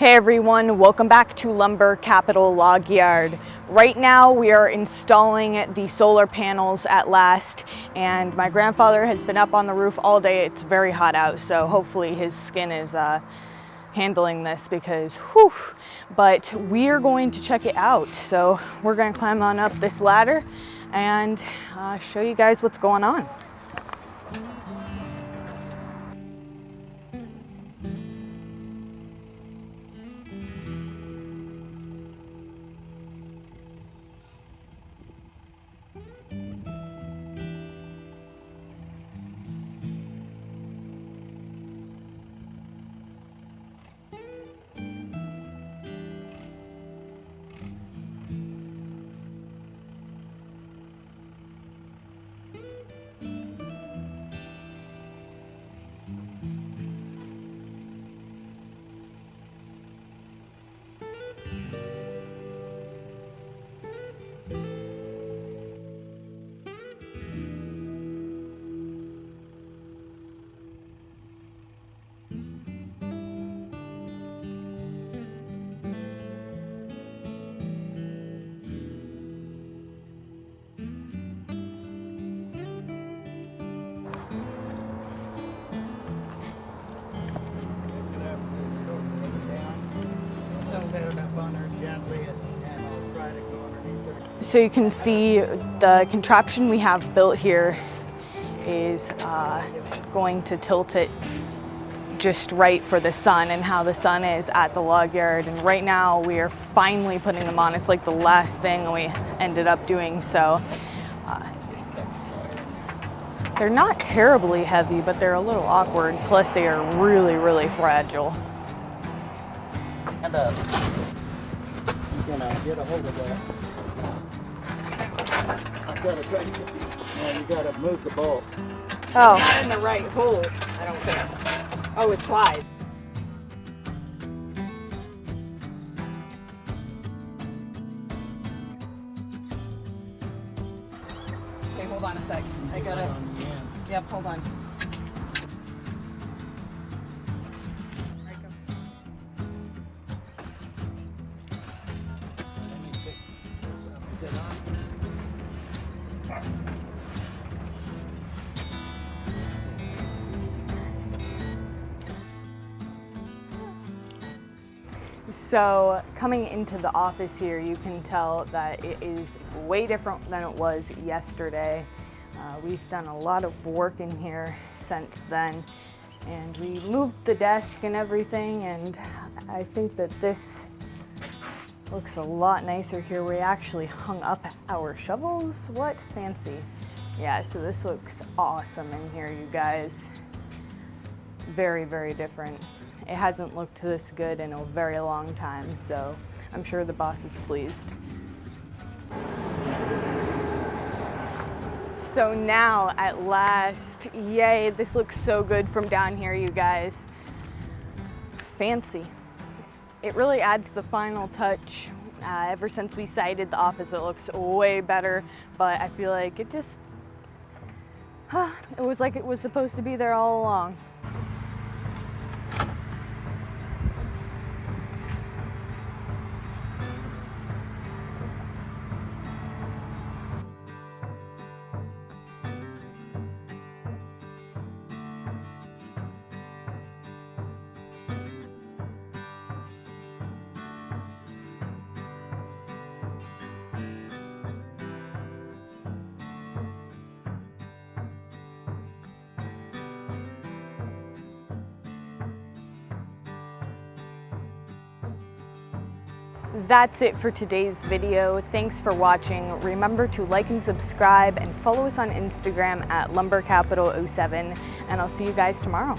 Hey everyone, welcome back to Lumber Capital Log Yard. Right now we are installing the solar panels at last, and my grandfather has been up on the roof all day. It's very hot out, so hopefully his skin is handling this because whew. But we're going to check it out. So we're going to climb on up this ladder and show you guys what's going on. So you can see the contraption we have built here is going to tilt it just right for the sun and how the sun is at the log yard. And right now we are finally putting them on. It's like the last thing we ended up doing. So they're not terribly heavy, but they're a little awkward. Plus they are really, really fragile. And you're gonna get a hold of that. You gotta move the bolt. Oh. It's not in the right hole, I don't think. Oh, it slides. Okay, hold on a sec. I gotta. Yep, hold on. So coming into the office here, you can tell that it is way different than it was yesterday. We've done a lot of work in here since then, and we moved the desk and everything, and I think that this looks a lot nicer here. We actually hung up our shovels. What fancy. Yeah, so this looks awesome in here, you guys. Very, very different. It hasn't looked this good in a very long time, so I'm sure the boss is pleased. So now, at last, yay, this looks so good from down here, you guys. Fancy. It really adds the final touch. Ever since we sided the office, it looks way better, but I feel like it just, it was like it was supposed to be there all along. That's it for today's video. Thanks for watching. Remember to like and subscribe and follow us on Instagram at lumbercapital07, and I'll see you guys tomorrow.